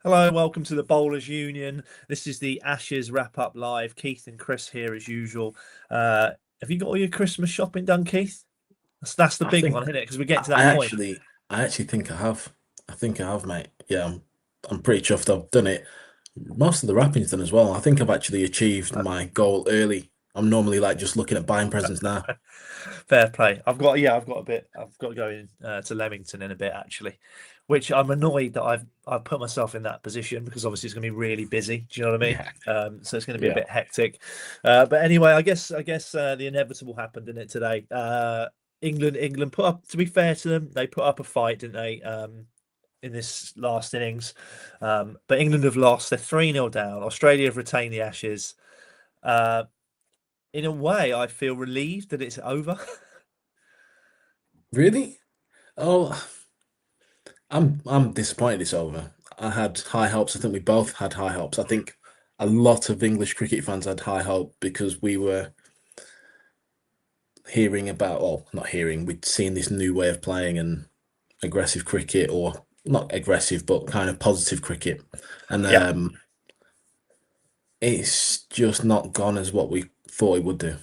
Hello, welcome to the Bowlers Union. This is the Ashes wrap up live. Keith and Chris here as usual. Have you got all your Christmas shopping done, Keith? That's the I big think one, isn't it? Because we're getting I to that I point. actually, I actually think I have. I think I have, mate. Yeah, I'm pretty chuffed. I've done it. Most of the wrapping's done as well. I think I've actually achieved my goal early. I'm normally like just looking at buying presents now. Fair play. I've got a bit. I've got to go to Leamington in a bit actually, which I'm annoyed that I've put myself in that position because obviously it's going to be really busy. Do you know what I mean? Yeah, So it's going to be a yeah. bit hectic. But anyway, I guess the inevitable happened in it today. England put up. To be fair to them, they put up a fight, didn't they? In this last innings, but England have lost. They're 3-0 down. Australia have retained the Ashes. Uh, in a way, I feel relieved that it's over. Really? Oh, I'm disappointed it's over. I had high hopes. I think we both had high hopes. I think a lot of English cricket fans had high hope because we were hearing about, well, not hearing, we'd seen this new way of playing and aggressive cricket, or not aggressive, but kind of positive cricket. And Yeah. it's just not gone as what we thought it would do.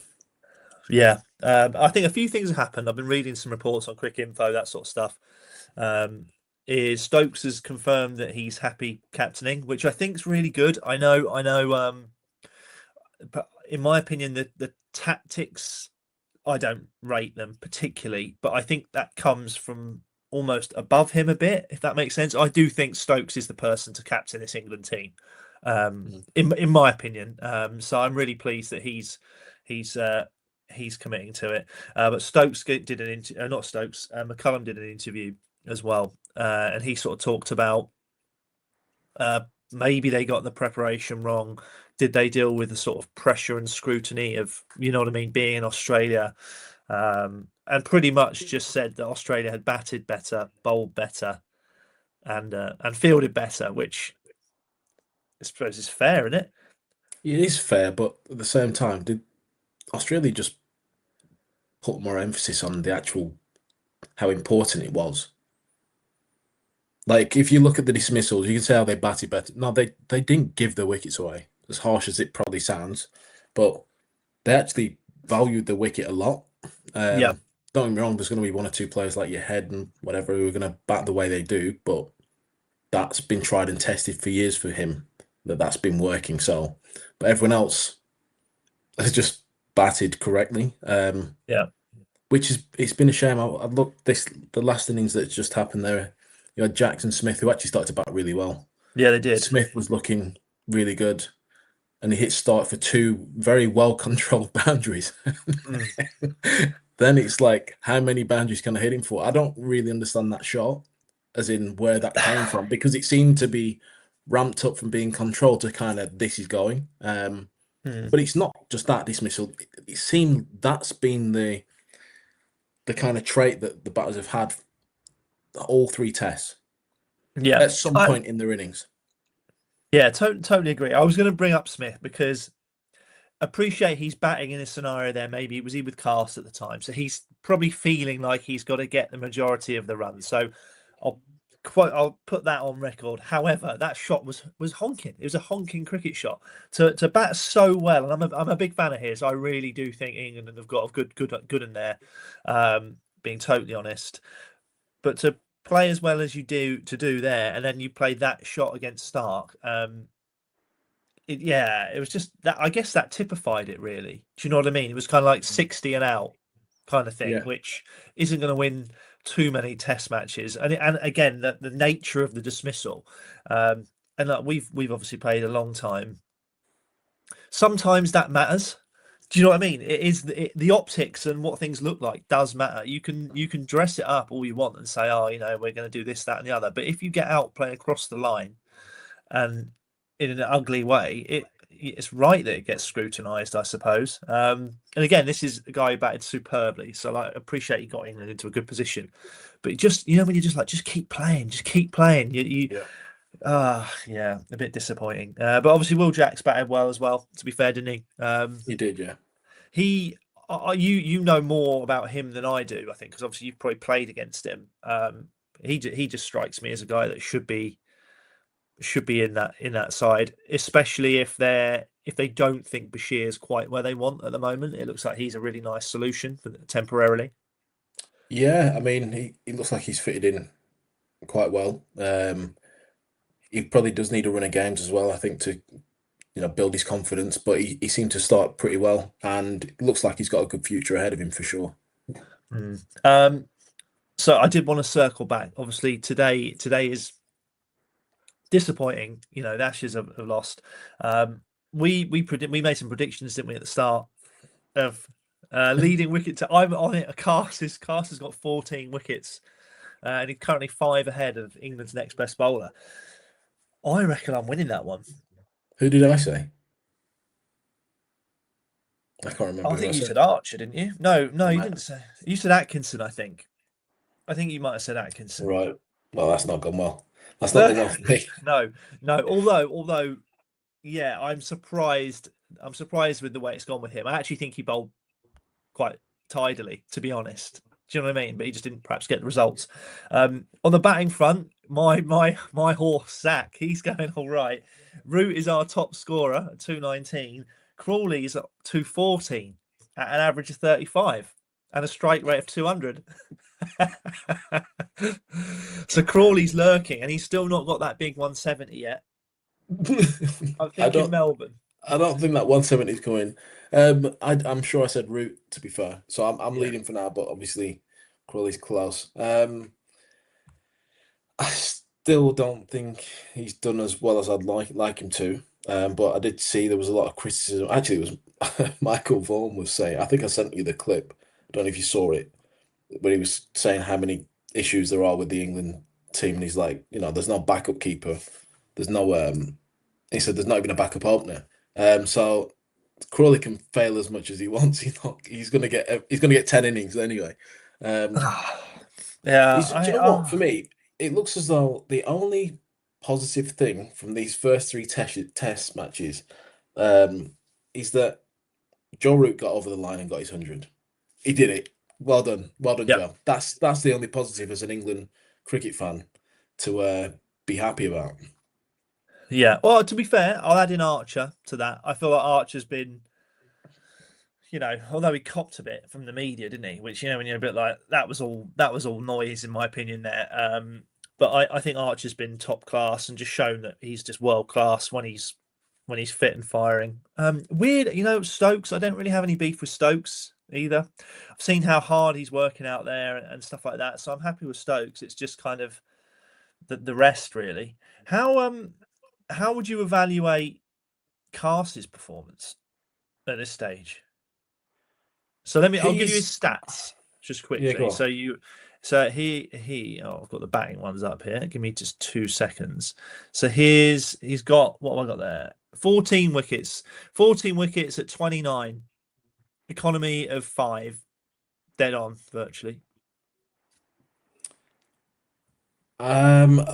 Yeah, I think a few things have happened. I've been reading some reports on Quick Info, that sort of stuff. Um, is Stokes has confirmed that he's happy captaining, which I think is really good. I know. But in my opinion, the tactics I don't rate them particularly, but I think that comes from almost above him a bit, if that makes sense. I do think Stokes is the person to captain this England team, Mm. in my opinion. So I'm really pleased that he's he's committing to it. But Stokes did an interview, not Stokes, McCullum did an interview as well, and he sort of talked about uh, maybe they got the preparation wrong. Did they deal with the sort of pressure and scrutiny of, you know what I mean, being in Australia? And pretty much just said that Australia had batted better, bowled better, and fielded better, which I suppose is fair, isn't it? It is fair, but at the same time, did Australia just put more emphasis on the actual how important it was? Like, if you look at the dismissals, you can say how they batted better. No, they didn't give the wickets away, as harsh as it probably sounds, but they actually valued the wicket a lot. Yeah, Don't get me wrong, there's going to be one or two players like your head and whatever who are going to bat the way they do, but that's been tried and tested for years for him. That's been working. So, but everyone else has just batted correctly. yeah, Which is it's been a shame. I looked this the last innings that's just happened there. You had Jackson Smith who actually started to bat really well. yeah, they did. Smith was looking really good, and he hit start for two very well controlled boundaries. Mm. Then it's like, how many boundaries can I hit him for? I don't really understand that shot, as in where that came from, because it seemed to be ramped up from being controlled to kind of this is going. Mm. But it's not just that dismissal. It seemed that's been the kind of trait that the batters have had all three tests Yeah, at some I point in their innings. yeah, totally agree. I was going to bring up Smith because appreciate he's batting in a scenario there. Maybe it was he with Cast at the time, so he's probably feeling like he's got to get the majority of the runs. So I'll I'll put that on record. However, that shot was honking. It was a honking cricket shot to bat so well, and I'm a big fan of his. I really do think England have got a good in there. Being totally honest, but to play as well as you do to do there, and then you play that shot against Stark. Yeah, it was just that. I guess that typified it really. Do you know what I mean? It was kind of like 60 and out kind of thing, Yeah. which isn't going to win too many Test matches. And again, the nature of the dismissal, and like we've obviously played a long time. Sometimes that matters. Do you know what I mean? It is the optics and what things look like does matter. You can dress it up all you want and say, oh, we're going to do this, that, and the other. But if you get out playing across the line and in an ugly way, it's right that it gets scrutinised, I suppose. And again, this is a guy who batted superbly, so like, I appreciate he got England into a good position. But just when you're just like, just keep playing, just keep playing. You Yeah. yeah, a bit disappointing. But obviously, Will Jacks batted well as well. To be fair, didn't he? He did, yeah. He. You know more about him than I do, I think, because obviously you've probably played against him. He just strikes me as a guy that should be should be in that side, especially if they don't think Bashir's quite where they want at the moment. It looks like he's a really nice solution for temporarily. Yeah, I mean, he looks like he's fitted in quite well. He probably does need a run of games as well, I think, to build his confidence. But he seemed to start pretty well, and it looks like he's got a good future ahead of him for sure. So I did want to circle back. Obviously, today is disappointing. The Ashes have lost. We made some predictions, didn't we, at the start of leading wicket to. I'm on it. Cast has got 14 wickets, and he's currently 5 ahead of England's next best bowler. I reckon I'm winning that one. Who did I say? I can't remember. I think you said Archer, didn't you? No, you didn't say. You said Atkinson, I think. I think you might have said Atkinson. Right. Well, that's not gone well. That's not gone well for me. No. Although, yeah, I'm surprised. I'm surprised with the way it's gone with him. I actually think he bowled quite tidily, to be honest. Do you know what I mean? But he just didn't perhaps get the results. On the batting front, my horse Zach, he's going all right. Root is our top scorer at 219. Crawley's at 214 at an average of 35 and a strike rate of 200. So Crawley's lurking, and he's still not got that big 170 yet. I'm thinking Melbourne. I don't think that 170 is coming. I'm sure I said Root, to be fair. So I'm leading for now, but obviously Crawley's close. I still don't think he's done as well as I'd like him to. But I did see there was a lot of criticism. Actually, it was Michael Vaughan was saying, I think I sent you the clip. I don't know if you saw it, but he was saying how many issues there are with the England team. And he's like, there's no backup keeper. There's no, he said there's not even a backup opener. So Crawley can fail as much as he wants. He's gonna get 10 innings anyway. Yeah. Do you know what? For me, it looks as though the only positive thing from these first 3 test matches is that Joe Root got over the line and got his 100. He did it. Well done, Yep. Joe. That's the only positive as an England cricket fan to be happy about. Yeah. Well, to be fair, I'll add in Archer to that. I feel like Archer's been, although he copped a bit from the media, didn't he? Which, when you're a bit like, that was all noise, in my opinion, there. But I think Archer's been top class and just shown that he's just world class when he's fit and firing. Weird, Stokes. I don't really have any beef with Stokes either. I've seen how hard he's working out there and stuff like that, so I'm happy with Stokes. It's just kind of the rest, really. How would you evaluate Carse's performance at this stage? So I'll give you his stats just quickly. Yeah, go on. I've got the batting ones up here. Give me just 2 seconds. So he's got, what have I got there? 14 wickets at 29, economy of 5, dead on virtually.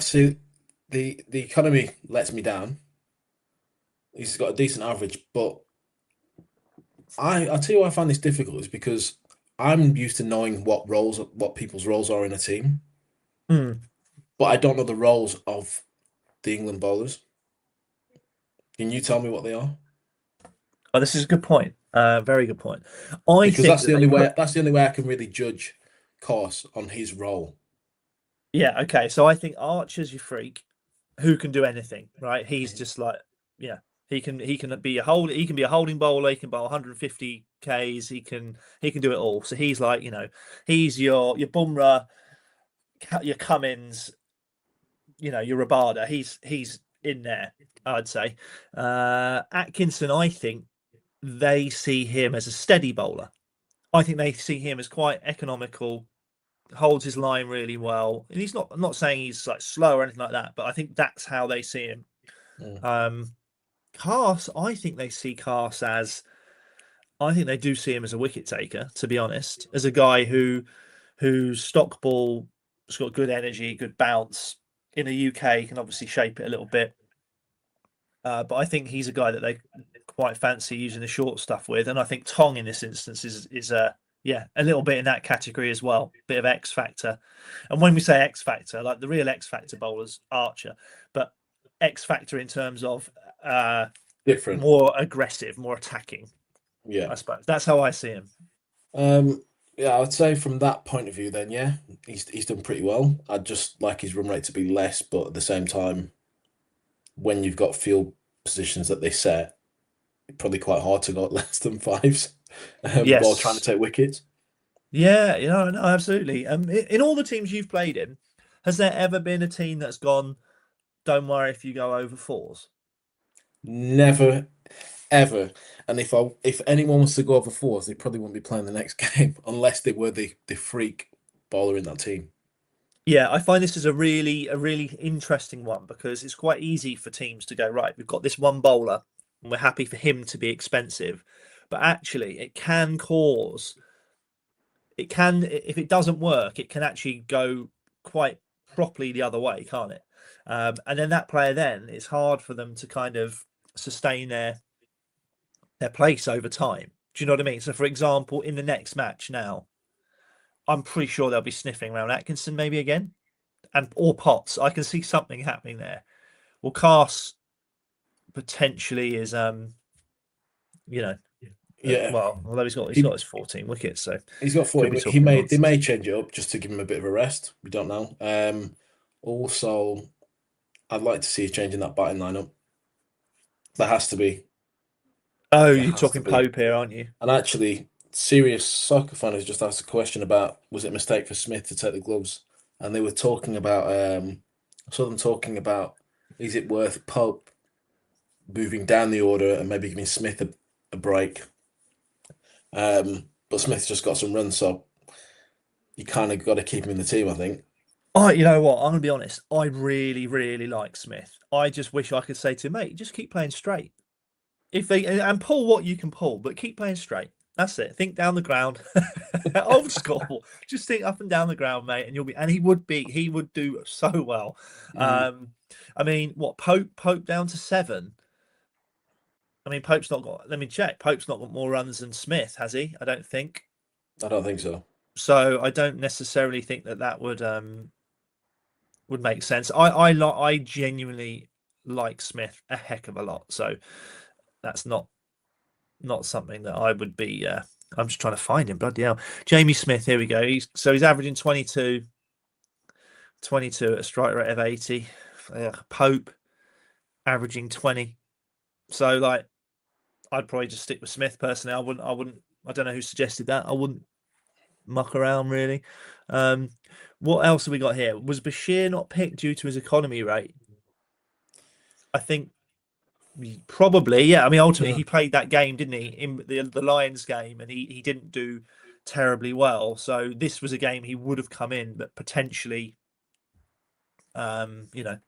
See, the economy lets me down. He's got a decent average, but I'll tell you why I find this difficult is because I'm used to knowing what people's roles are in a team, but I don't know the roles of the England bowlers. Can you tell me what they are? Oh, this is a good point. Very good point. Because that's the only way. That's the only way I can really judge Course on his role. Yeah. Okay. So I think Archer's your freak, who can do anything. Right. He's just like, yeah. He can be a holding bowler. He can bowl 150 Ks. He can do it all. So he's like, he's your Bumrah, your Cummins, your Rabada. He's in there, I'd say. Atkinson, I think they see him as a steady bowler. I think they see him as quite economical, holds his line really well. And he's I'm not saying he's like slow or anything like that, but I think that's how they see him. Carse, I think they see Carse as, I think they do see him as a wicket taker, to be honest, as a guy whose stock ball has got good energy, good bounce. In the UK, can obviously shape it a little bit. But I think he's a guy that they quite fancy using the short stuff with. And I think Tong in this instance is a little bit in that category as well. Bit of X factor. And when we say X factor, like the real X factor bowlers, Archer. But X factor in terms of Different. more aggressive, more attacking. Yeah. I suppose that's how I see him. Um, yeah, I'd say from that point of view, then yeah, he's done pretty well. I'd just like his run rate to be less, but at the same time, when you've got field positions that they set, it's probably quite hard to go less than fives while trying to Yes. take wickets. Yeah, no, absolutely. In all the teams you've played in, has there ever been a team that's gone, don't worry if you go over fours? Never, ever. And if anyone wants to go over fours, they probably won't be playing the next game unless they were the freak bowler in that team. Yeah, I find this is a really interesting one because it's quite easy for teams to go, right, we've got this one bowler and we're happy for him to be expensive. But actually it can, if it doesn't work, it can actually go quite properly the other way, can't it? And then that player, then it's hard for them to kind of sustain their place over time. Do you know what I mean? So, for example, in the next match now, I'm pretty sure they'll be sniffing around Atkinson maybe again, and or Potts. I can see something happening there. Well, Cast potentially is, you know, Yeah, well, although he's got he his 14 wickets, so he's got could 40. be He talking they nonsense. may change it up just to give him a bit of a rest. We don't know. Also, I'd like to see a change in that batting lineup. There has to be. Oh, There you're has to talking be. Pope here, aren't you? And actually, serious soccer fan has just asked a question about was it a mistake for Smith to take the gloves? And they were talking about I saw them talking about is it worth Pope moving down the order and maybe giving Smith a break? But Smith's just got some runs, so you kind of got to keep him in the team, I think. You know what? I'm gonna be honest. I really, really like Smith. I just wish I could say to him, mate, just keep playing straight. If they and pull what you can pull, but keep playing straight. That's it. Think down the ground. Old school. Just think up and down the ground, mate, and you'll be. And he would do so well. Mm, I mean, what Pope down to 7. I mean, Pope's not got. Let me check. Pope's not got more runs than Smith, has he? I don't think. I don't think so. So I don't necessarily think that would make sense. I genuinely like Smith a heck of a lot. So that's not something that I would be. I'm just trying to find him. Bloody hell, Jamie Smith. Here we go. He's averaging 22 at a strike rate of 80. Pope averaging 20. So like, I'd probably just stick with Smith personally. I wouldn't. I don't know who suggested that. I wouldn't muck around really. Um, what else have we got here? Was Bashir not picked due to his economy rate? I think probably, yeah. I mean, ultimately, Yeah. he played that game, didn't he, in the Lions game, and he didn't do terribly well. So this was a game he would have come in, but potentially, you know,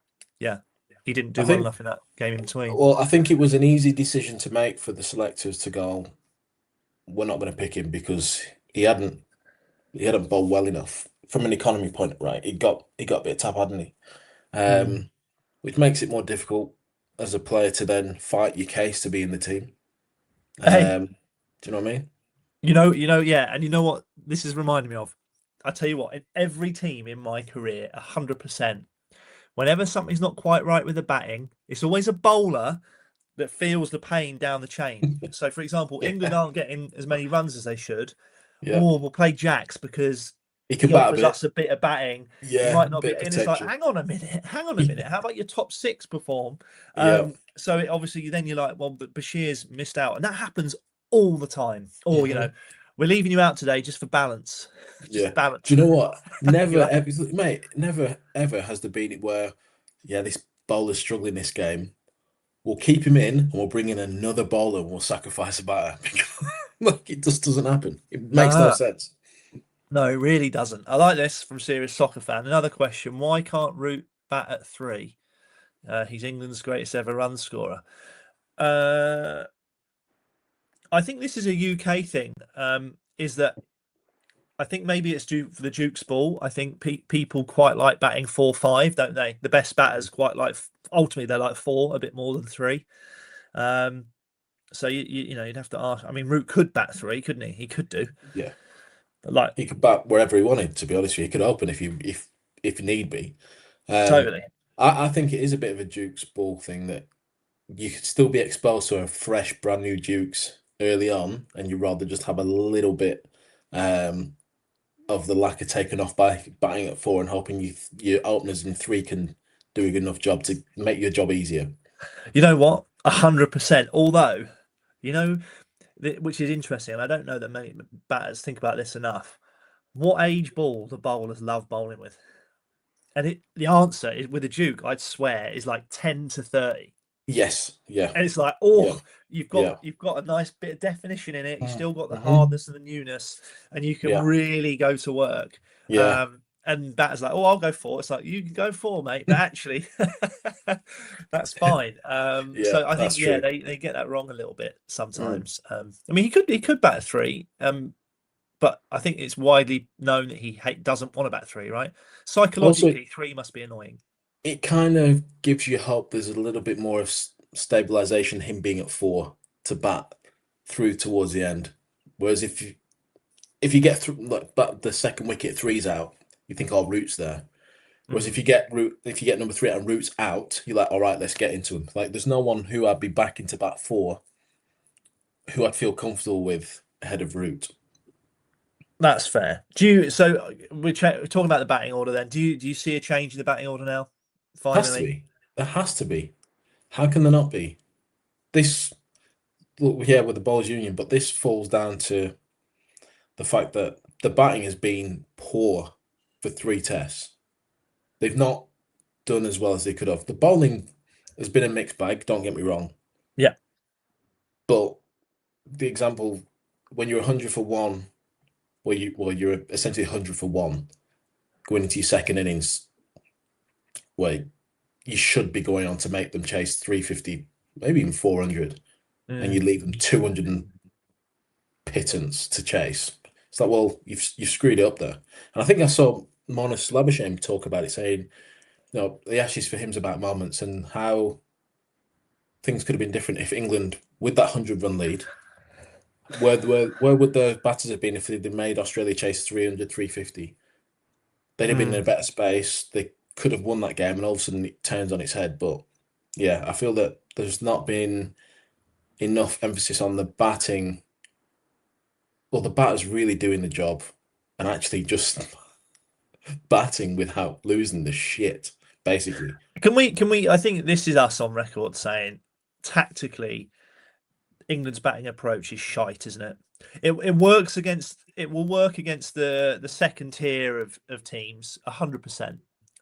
yeah, he didn't I do well think, enough in that game in between. well, I think it was an easy decision to make for the selectors to go, we're not going to pick him because he hadn't bowled well enough from an economy point, right? He got a bit of tap, hadn't he? Mm. Which makes it more difficult as a player to then fight your case to be in the team. Hey, Do you know what I mean? yeah, and you know what this is reminding me of? I tell you what, in every team in my career, 100%. Whenever something's not quite right with the batting, it's always a bowler that feels the pain down the chain. So, for example, England Yeah, aren't getting as many runs as they should. yeah. Or we'll play Jacks because He can he bat a offers bit. us a bit of batting. He Yeah, might not be, bit of and it's like, potential. hang on a minute, hang on a minute. How about your top 6 perform? Yeah. So obviously then you're like, well, but Bashir's missed out, and that happens all the time. Or Hmm. we're leaving you out today just for balance, Yeah. just Do balance. you know what? You Never know? ever, mate, never ever has there been it where, yeah, this bowler's struggling this game. We'll keep him in and we'll bring in another bowler and we'll sacrifice a batter. Like it just doesn't happen. It makes no No, sense. no, it really doesn't. I like this from serious soccer fan. Another question: why can't Root bat at 3? He's England's greatest ever run scorer. Uh, I think this is a UK thing. Is that I think maybe it's due for the Duke's ball. I think people quite like batting 4-5, don't they? The best batters quite like. Ultimately, they like 4 a bit more than 3. Um, so you'd have to ask. I mean, Root could bat 3, couldn't he? He could do. Yeah. But like He could bat wherever he wanted, to be honest with you. He could open if you if need be. Um, totally. I think it is a bit of a Duke's ball thing that you could still be exposed to a fresh, brand new Dukes early on, and you'd rather just have a little bit um, of the lacquer taken off by batting at four and hoping your openers in three can do a good enough job to make your job easier. You know what? 100%. Although, you know, which is interesting, and I don't know that many batters think about this enough. What age ball the bowlers love bowling with? And the answer is with a Duke, I'd swear, is like 10 to 30. Yes, yeah, And it's like, yeah, oh, you've got yeah. you've got a nice bit of definition in it. You still got the Mm-hmm. hardness and the newness, and you can Yeah, really go to work. yeah, And batters like, oh, I'll go four. It's like you can go four, mate, but actually, that's fine. yeah. So I think That's yeah, true. they get that wrong a little bit Mm. sometimes. I mean, he could bat a three, but I think it's widely known that doesn't want to bat three, right? Also, Psychologically, three must be annoying. it kind of gives you hope there's a little bit more of stabilization, him being at four to bat through towards the end. Whereas if you get through like but the second wicket three's out, you think, oh, Root's there. Whereas Mm. if you get number three and Root's out, you're like, all right, let's get into him. Like there's no one who I'd be back into bat four who I'd feel comfortable with ahead of Root. That's fair. Do you? So we're talking about the batting order. Then do you see a change in the batting order now? Has to Finally, be. There has to be. How can there not be? This look, yeah, with the Bowls Union, but this falls down to the fact that the batting has been poor for three tests. They've not done as well as they could have. The bowling has been a mixed bag, don't get me wrong. yeah. But the example when you're 100 for one, you're essentially 100 for one going into your second innings, where you should be going on to make them chase 350, maybe even 400, and you Mm. leave them 200 and pittance to chase. It's like, well, you've screwed it up there. And I think I saw Mona Slabashame talk about it, saying, the Ashes for him's about moments and how things could have been different if England, with that 100-run lead, where would the batters have been if they'd made Australia chase 300, 350? They'd have been in a Mm. better space. They could have won that game, and all of a sudden it turns on its head. But yeah, I feel that there's not been enough emphasis on the batting. Well, the batter's really doing the job and actually just batting without losing the shit, basically. Can we? I think this is us on record saying tactically, England's batting approach is shite, isn't it? It works against. It will work against the second tier of teams 100%.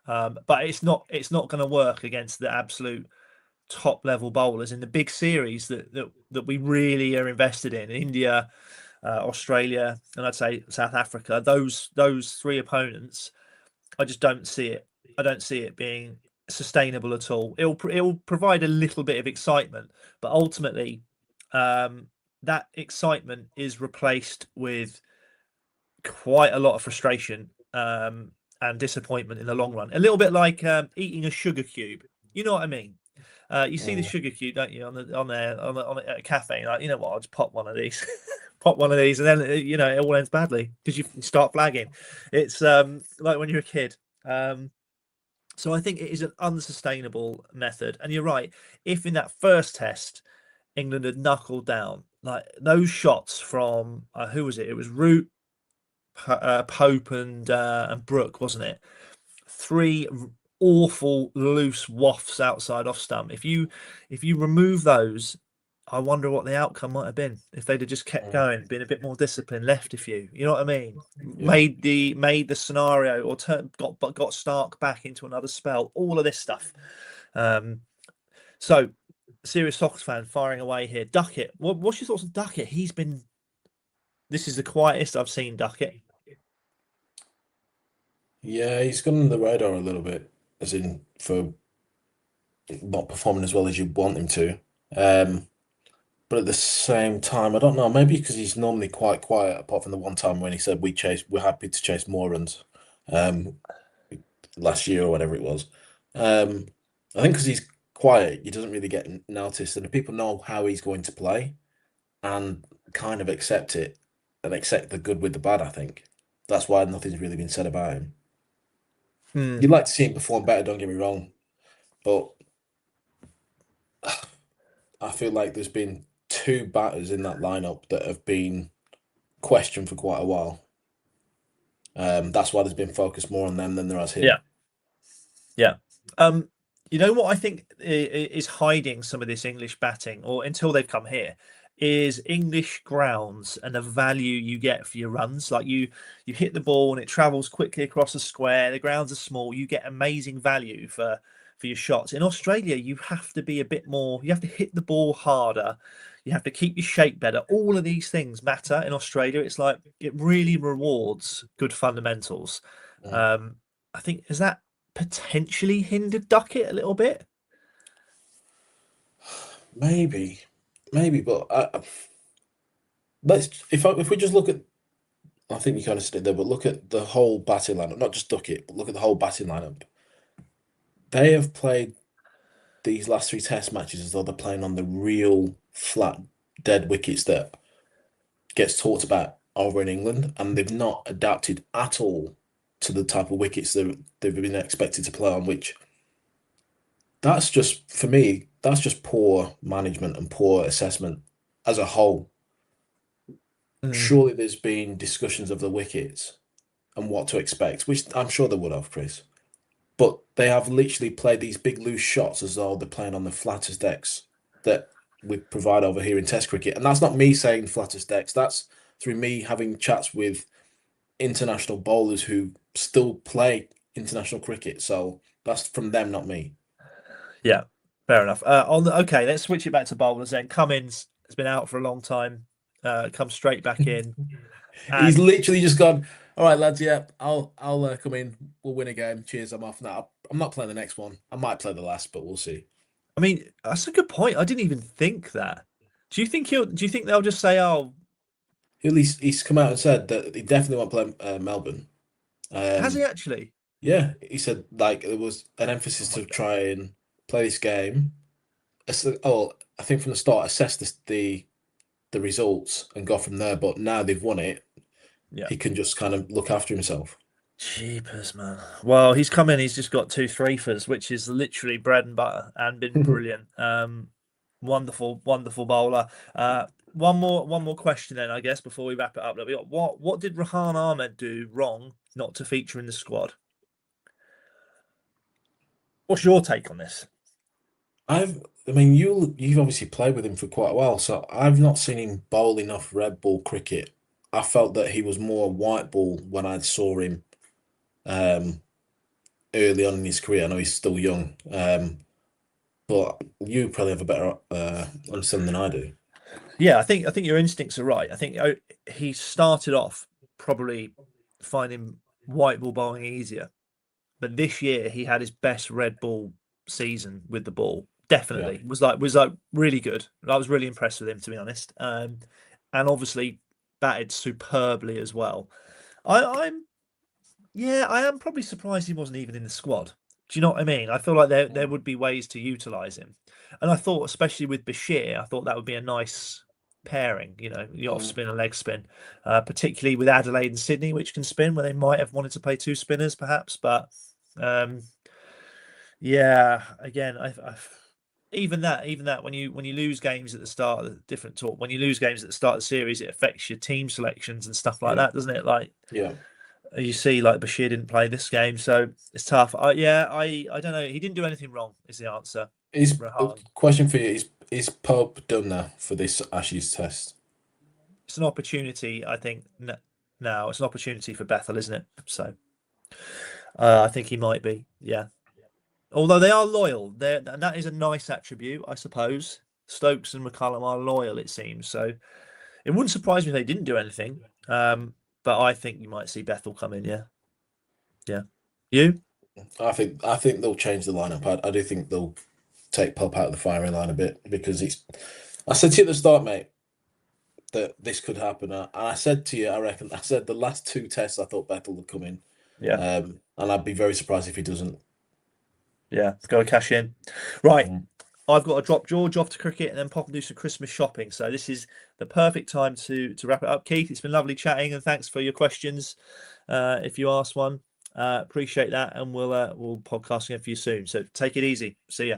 But it's not going to work against the absolute top level bowlers in the big series that we really are invested in. India, Australia, and I'd say South Africa. Those three opponents, I just don't see it. I don't see it being sustainable at all. It'll provide a little bit of excitement, but ultimately, um, that excitement is replaced with quite a lot of frustration and disappointment in the long run. A little bit like eating a sugar cube. You know what I mean? You see the Mm, sugar cube, don't you, on at a cafe? You're like, you know what? I'll just pop one of these, pop one of these, and then it all ends badly because you start flagging. It's like when you're a kid. So I think it is an unsustainable method. And you're right. If in that first test England had knuckled down, like those shots from who was it? It was Root, Pope, and Brooke, wasn't it? Three awful loose wafts outside off stump. If you remove those, I wonder what the outcome might have been if they'd have just kept mm, going, been a bit more disciplined, left a few. You know what I mean? yeah. Made the scenario or got Stark back into another spell. All of this stuff. Um, so serious Sox fan firing away here. Duckett. What's your thoughts on Duckett? He's been. This is the quietest I've seen Duckett. Yeah, he's gone under the radar a little bit, as in for not performing as well as you want him to. Um, but at the same time, I don't know, maybe because he's normally quite quiet, apart from the one time when he said we're happy to chase more runs, um, last year or whatever it was. Um, I think because he's quiet, he doesn't really get noticed, and the people know how he's going to play and kind of accept it and accept the good with the bad, I think. That's why nothing's really been said about him. Hmm. You'd like to see him perform better, don't get me wrong. but I feel like there's been two batters in that lineup that have been questioned for quite a while. That's why there's been focused more on them than there has Yeah, him. yeah. You know what I think is hiding some of this English batting, or until they've come here, is English grounds and the value you get for your runs. Like you hit the ball and it travels quickly across the square. The grounds are small. You get amazing value for your shots. In Australia, you have to be a bit more. You have to hit the ball harder. You have to keep your shape better. All of these things matter in Australia. It's like it really rewards good fundamentals. Mm. Um, I think is that potentially hindered Duckett a little bit. Maybe, maybe, but let's if we just look at, I think you kind of said there, but look at the whole batting lineup, not just Duckett, but look at the whole batting lineup. They have played these last three Test matches as though they're playing on the real flat, dead wickets that gets talked about over in England, and they've not adapted at all to the type of wickets that they've been expected to play on, which that's just, for me, that's just poor management and poor assessment as a whole. Mm. Surely there's been discussions of the wickets and what to expect, which I'm sure they would have, Chris. But they have literally played these big loose shots as though they're playing on the flattest decks that we provide over here in Test cricket. And that's not me saying flattest decks. That's through me having chats with international bowlers who still play international cricket. So that's from them, not me. Yeah, fair enough. Okay, let's switch it back to bowlers then. Cummins has been out for a long time. Come straight back in, He's and literally just gone, all right, lads, yeah, I'll come in. We'll win a game. Cheers, I'm off now. I'm not playing the next one. I might play the last, but we'll see. I mean that's a good point. I didn't even think that. Do you think he'll? Do you think they'll just say, "Oh, At least he's come out and said that he definitely won't play Melbourne. has he Um, actually?" yeah, he said like there was an emphasis Oh my to God. try and play this game. Oh, I think from the start, assess the results and go from there. But now they've won it, Yeah. he can just kind of look after himself. Jeepers, man. Well, he's come in. He's just got two threefers, which is literally bread and butter, and been brilliant. Wonderful, wonderful bowler. One more question then, I guess, before we wrap it up. We got what did Rahan Ahmed do wrong not to feature in the squad? What's your take on this? I mean, you've obviously played with him for quite a while, so I've not seen him bowl enough red ball cricket. I felt that he was more white ball when I saw him um, early on in his career. I know he's still young, but you probably have a better understanding than I do. Yeah, I think your instincts are right. I think he started off probably finding white ball bowling easier, but this year he had his best red ball season with the ball. Yeah. Definitely was like really good. I was really impressed with him, to be honest. And obviously batted superbly as well. I'm yeah, I am probably surprised he wasn't even in the squad. Do you know what I mean? I feel like there would be ways to utilize him, and I thought, especially with Bashir, I thought that would be a nice pairing. You know, the off Mm. spin and leg spin, particularly with Adelaide and Sydney, which can spin, where they might have wanted to play two spinners, perhaps. But um, yeah, again, even that when you lose games at the start of the different talk, when you lose games at the start of the series, it affects your team selections and stuff like Yeah. that, doesn't it? Like Yeah. you see, like Bashir didn't play this game, so it's tough. I don't know. He didn't do anything wrong, is the answer. Is a Rahan. question for you, is Pope done now for this Ashes test? It's an opportunity, I think. Now it's an opportunity for Bethel, isn't it? So I think he might be. Yeah. Although they are loyal, and that is a nice attribute, I suppose. Stokes and McCullum are loyal, it seems. So it wouldn't surprise me if they didn't do anything. But I think you might see Bethel come in. Yeah, yeah. You? I think they'll change the lineup. I do think they'll take Pope out of the firing line a bit because it's. I said to you at the start, mate, that this could happen. And I said to you, I reckon, I said the last two tests, I thought Bethel would come in. Yeah, And I'd be very surprised if he doesn't. yeah. Got to cash in. Right. Mm. I've got to drop George off to cricket and then pop and do some Christmas shopping. So this is the perfect time to wrap it up. Keith, it's been lovely chatting and thanks for your questions. If you asked one, Appreciate that, and we'll podcast again for you soon. So take it easy. See ya.